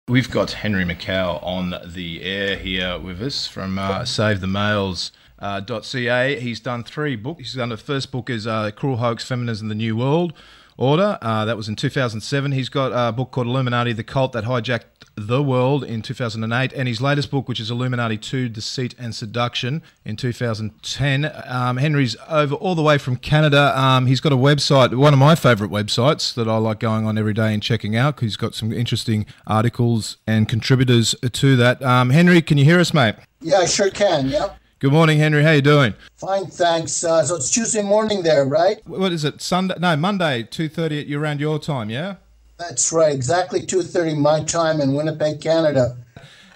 We've got Henry Makow on the air here with us from SaveTheMales.ca. He's done 3 books. He's done the first book is Cruel Hoax, Feminism, the New World Order. That was in 2007. He's got a book called Illuminati, the Cult That Hijacked the World in 2008. And his latest book, which is Illuminati 2, Deceit and Seduction in 2010. Henry's over all the way from Canada. He's got a website, one of my favourite websites that I like going on every day and checking out, because he's got some interesting articles and contributors to that. Henry, can you hear us, mate? Yeah, I sure can, yeah. Good morning, Henry. How you doing? Fine, thanks. So it's Tuesday morning there, right? What is it? Sunday? No, Monday, 2:30 around your time, yeah? That's right, exactly 2:30 my time in Winnipeg, Canada.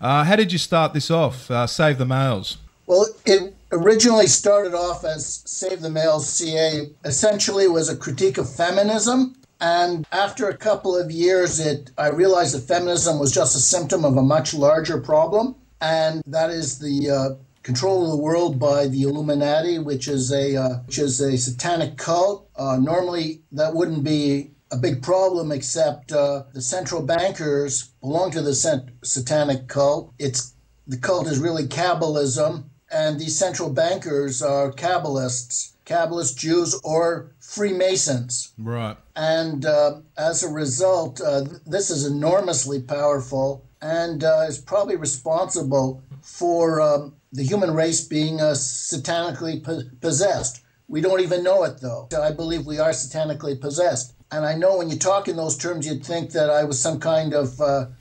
How did you start this off, Save the Males? Well, it originally started off as Save the Males CA. Essentially, it was a critique of feminism. And after a couple of years, I realized that feminism was just a symptom of a much larger problem. And that is the control of the world by the Illuminati, which is a satanic cult. Normally, that wouldn't be a big problem, except the central bankers belong to the satanic cult. The cult is really Kabbalism, and these central bankers are Kabbalists, Jews, or Freemasons. Right. And as a result, this is enormously powerful and is probably responsible for the human race being satanically possessed. We don't even know it, though. I believe we are satanically possessed. And I know when you talk in those terms, you'd think that I was some kind of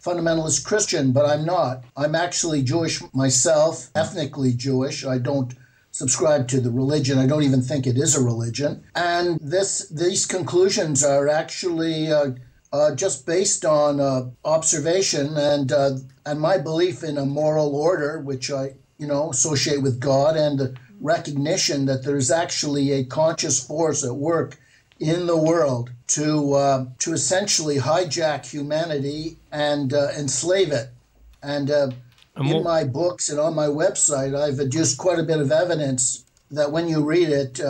fundamentalist Christian, but I'm not. I'm actually Jewish myself, ethnically Jewish. I don't subscribe to the religion. I don't even think it is a religion. And these conclusions are actually just based on observation and my belief in a moral order, which I associate with God, and the recognition that there's actually a conscious force at work in the world to essentially hijack humanity and enslave it. And in my books and on my website, I've adduced quite a bit of evidence that when you read it,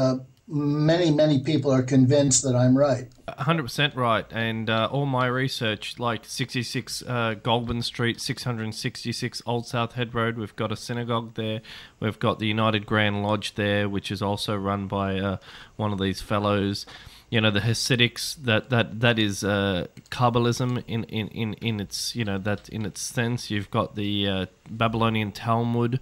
many people are convinced that I'm right. 100% right. And all my research, like 66 Goulburn Street, 666 Old South Head Road, we've got a synagogue there. We've got the United Grand Lodge there, which is also run by one of these fellows. You know, the Hasidics, that is Kabbalism in its that in its sense. You've got the Babylonian Talmud,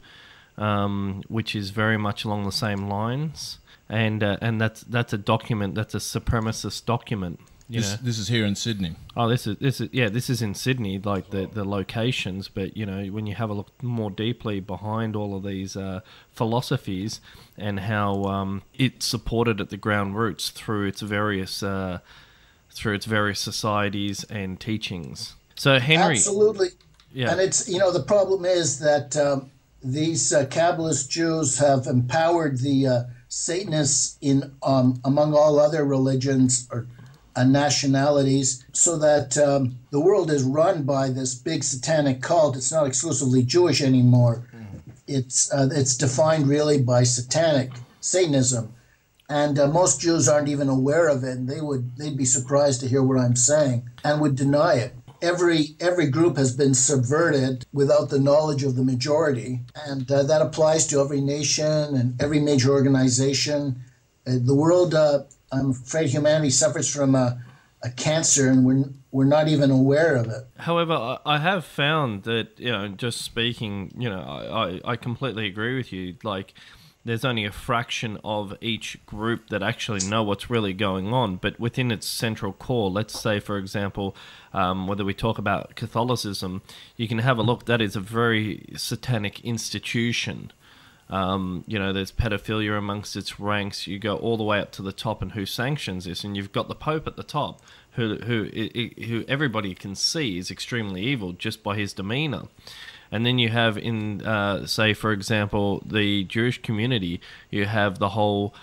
which is very much along the same lines. And that's a document. That's a supremacist document. This is here in Sydney. Oh, this is in Sydney, like the locations. But when you have a look more deeply behind all of these philosophies and how it's supported at the ground roots through its various societies and teachings. So Henry, absolutely, yeah. And it's the problem is that these Kabbalist Jews have empowered the Satanists in among all other religions or nationalities, so that the world is run by this big satanic cult. It's not exclusively Jewish anymore. It's defined really by Satanism, and most Jews aren't even aware of it. And they'd be surprised to hear what I'm saying and would deny it. Every group has been subverted without the knowledge of the majority, and that applies to every nation and every major organization. The world, I'm afraid humanity suffers from a cancer, and we're not even aware of it. However, I have found that, just speaking, I completely agree with you. Like, there's only a fraction of each group that actually know what's really going on. But within its central core, let's say, for example, whether we talk about Catholicism, you can have a look. That is a very satanic institution. There's pedophilia amongst its ranks. You go all the way up to the top, and who sanctions this? And you've got the Pope at the top, who everybody can see is extremely evil just by his demeanor. And then you have in, say, for example, the Jewish community, you have the whole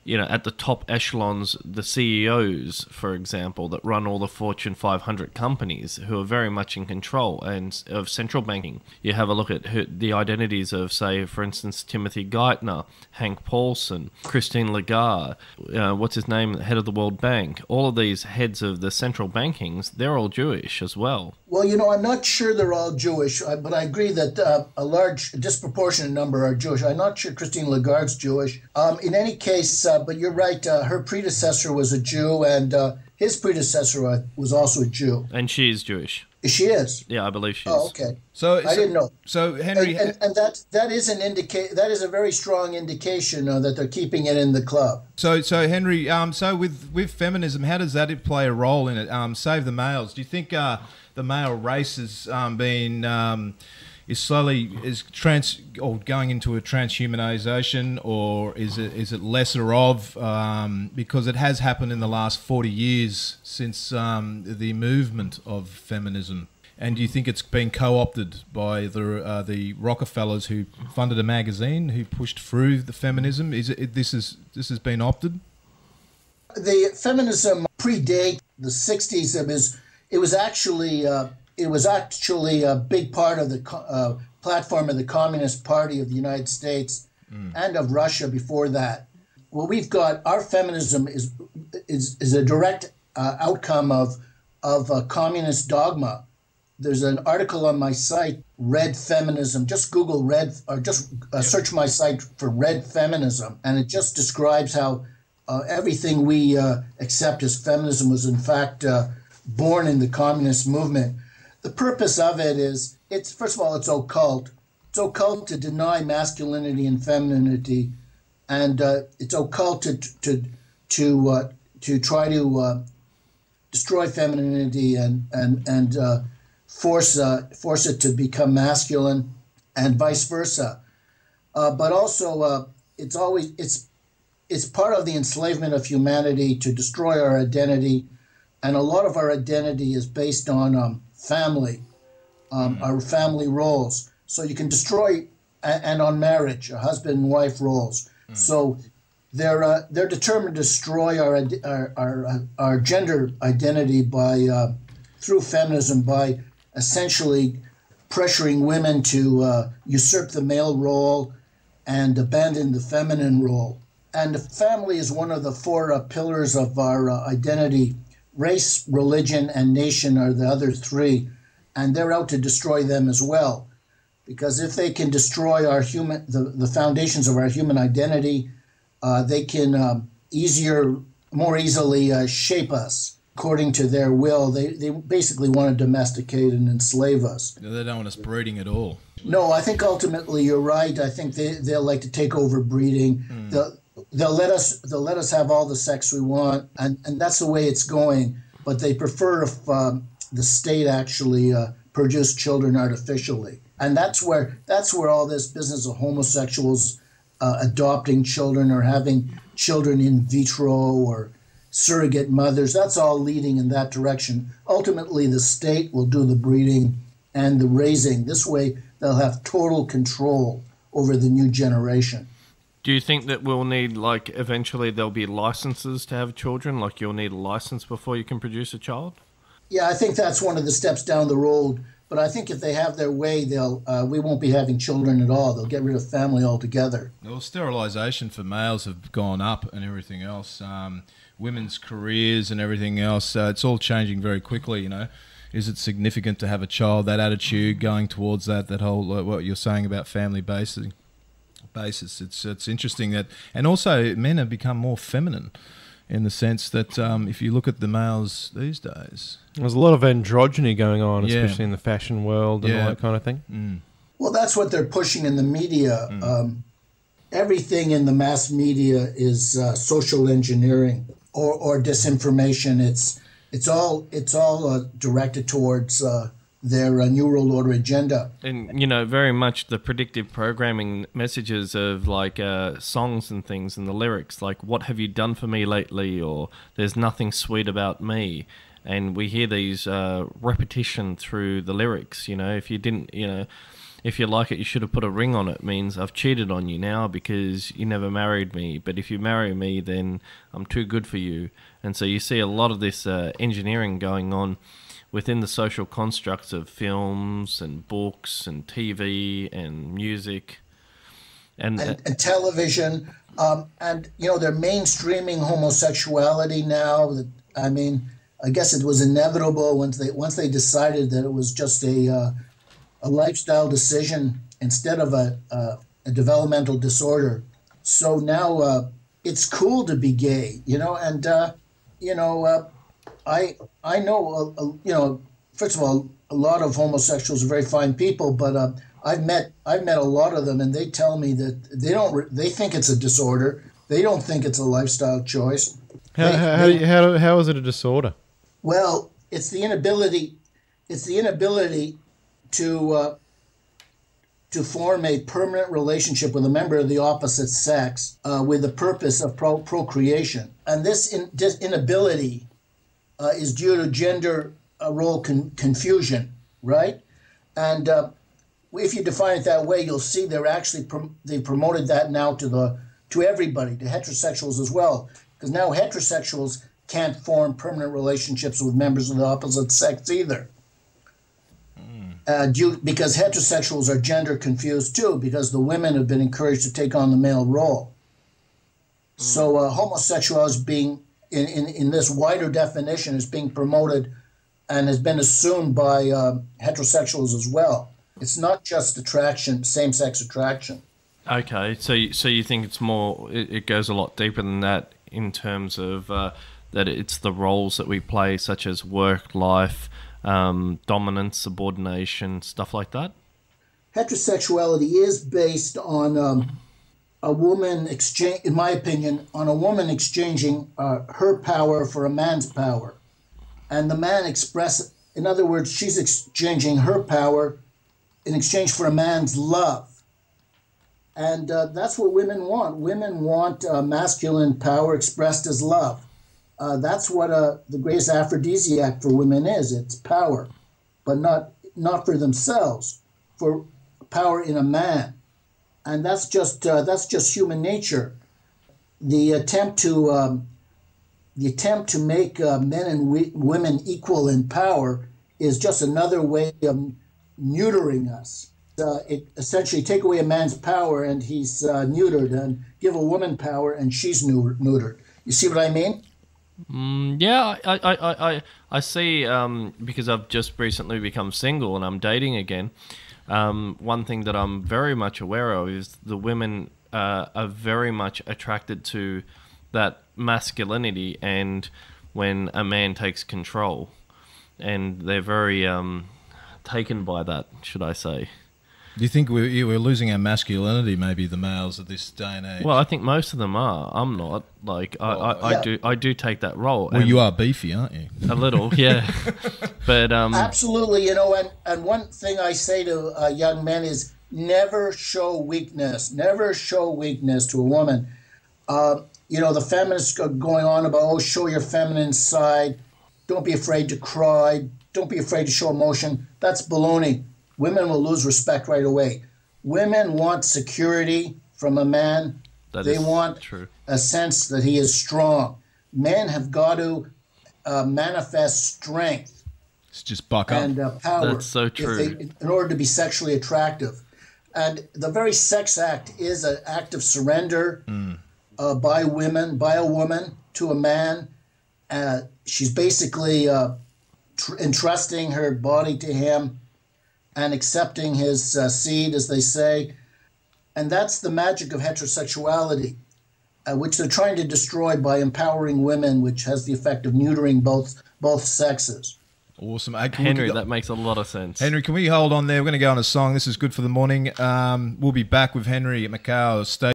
at the top echelons, the CEOs, for example, that run all the Fortune 500 companies, who are very much in control and of central banking. You have a look at the identities of, say, for instance, Timothy Geithner, Hank Paulson, Christine Lagarde, what's his name, head of the World Bank. All of these heads of the central bankings, they're all Jewish as well. Well, I'm not sure they're all Jewish, but I agree that a disproportionate number are Jewish. I'm not sure Christine Lagarde's Jewish. In any case, but you're right, her predecessor was a Jew, and his predecessor was also a Jew. And she is Jewish. She is? Yeah, I believe she is. Oh, okay. So I didn't know. So, Henry... And that is a very strong indication that they're keeping it in the club. So Henry, so with feminism, how does that play a role in it? Save the males. Do you think the male race is going into a transhumanization, or is it lesser of, because it has happened in the last 40 years since the movement of feminism? And do you think it's been co-opted by the Rockefellers who funded a magazine who pushed through the feminism? This has been opted? The feminism predate the 60s. It was actually a big part of the platform of the Communist Party of the United States and of Russia before that. Well, we've got our feminism is a direct outcome of communist dogma. There's an article on my site, Red Feminism. Just Google Red, or just search my site for Red Feminism, and it just describes how everything we accept as feminism was in fact born in the communist movement. The purpose of it is, first of all, it's occult. It's occult to deny masculinity and femininity, and it's occult to try to destroy femininity and force it to become masculine, and vice versa. But also, it's part of the enslavement of humanity to destroy our identity, and a lot of our identity is based on family, our family roles. So you can destroy, and on marriage, husband and wife roles. So they're determined to destroy our gender identity through feminism, by essentially pressuring women to usurp the male role and abandon the feminine role. And the family is one of the four pillars of our identity. Race, religion, and nation are the other three, and they're out to destroy them as well. Because if they can destroy the foundations of our human identity, they can more easily shape us according to their will. They basically want to domesticate and enslave us. They don't want us breeding at all. No, I think ultimately you're right. I think they'll like to take over breeding. They'll let us have all the sex we want, and that's the way it's going. But they prefer if the state actually produced children artificially, and that's where all this business of homosexuals adopting children or having children in vitro or surrogate mothers, that's all leading in that direction. Ultimately, the state will do the breeding and the raising. This way, they'll have total control over the new generation. Do you think that we'll need, eventually there'll be licenses to have children? Like, you'll need a license before you can produce a child? Yeah, I think that's one of the steps down the road. But I think if they have their way, we won't be having children at all. They'll get rid of family altogether. Well, sterilisation for males have gone up and everything else. Women's careers and everything else. It's all changing very quickly, Is it significant to have a child, that attitude going towards that whole, what you're saying about family basis? It's interesting that, and also men have become more feminine in the sense that if you look at the males these days, there's a lot of androgyny going on, especially in the fashion world and all that kind of thing. Well, that's what they're pushing in the media. Everything in the mass media is social engineering or disinformation. It's all directed towards their New World Order agenda. And, very much the predictive programming messages of, songs and things and the lyrics, like, what have you done for me lately? Or there's nothing sweet about me. And we hear these repetition through the lyrics, if you didn't, if you like it, you should have put a ring on it means I've cheated on you now because you never married me. But if you marry me, then I'm too good for you. And so you see a lot of this engineering going on within the social constructs of films and books and TV and music. And television. And, you know, they're mainstreaming homosexuality now. I mean, I guess it was inevitable once they decided that it was just a lifestyle decision instead of a developmental disorder. So now it's cool to be gay, you know. And you know, I know, you know, first of all, a lot of homosexuals are very fine people, but I've met a lot of them, and they tell me that they think it's a disorder. They don't think it's a lifestyle choice. How is it a disorder? Well, it's the inability to form a permanent relationship with a member of the opposite sex with the purpose of procreation, and this inability is due to gender role confusion, right? And if you define it that way, you'll see they promoted that now to everybody, to heterosexuals as well, because now heterosexuals can't form permanent relationships with members of the opposite sex either. Because heterosexuals are gender confused too, because the women have been encouraged to take on the male role. So homosexuality is being, in this wider definition, is being promoted and has been assumed by heterosexuals as well. It's not just attraction, same-sex attraction. Okay, so you think it's more, it goes a lot deeper than that in terms of that it's the roles that we play, such as work, life, dominance, subordination, stuff like that? Heterosexuality is based on a woman in my opinion, on a woman exchanging her power for a man's power. And the man in other words, she's exchanging her power in exchange for a man's love. And that's what women want. Women want masculine power expressed as love. That's what the greatest aphrodisiac for women is. It's power, but not for themselves, for power in a man. And that's just human nature. The attempt to make men and women equal in power is just another way of neutering us. It essentially take away a man's power and he's neutered, and give a woman power and she's neutered. You see what I mean? Yeah, I see, because I've just recently become single and I'm dating again. One thing that I'm very much aware of is the women are very much attracted to that masculinity and when a man takes control. And they're very taken by that, should I say. Do you think we're losing our masculinity, maybe the males of this day and age? Well, I think most of them are. I'm not. Like, I do take that role. Well, you are beefy, aren't you? A little, yeah. But absolutely, you know, and one thing I say to young men is never show weakness. Never show weakness to a woman. You know, the feminists are going on about, show your feminine side. Don't be afraid to cry. Don't be afraid to show emotion. That's baloney. Women will lose respect right away. Women want security from a man. They want a sense that he is strong. Men have got to manifest strength. It's just buck up. And power. That's so true. In order to be sexually attractive. And the very sex act is an act of surrender by a woman to a man. She's basically entrusting her body to him and accepting his seed, as they say. And that's the magic of heterosexuality, which they're trying to destroy by empowering women, which has the effect of neutering both sexes. Awesome. Henry, that makes a lot of sense. Henry, can we hold on there? We're going to go on a song. This is good for the morning. We'll be back with Henry at Makow. Stay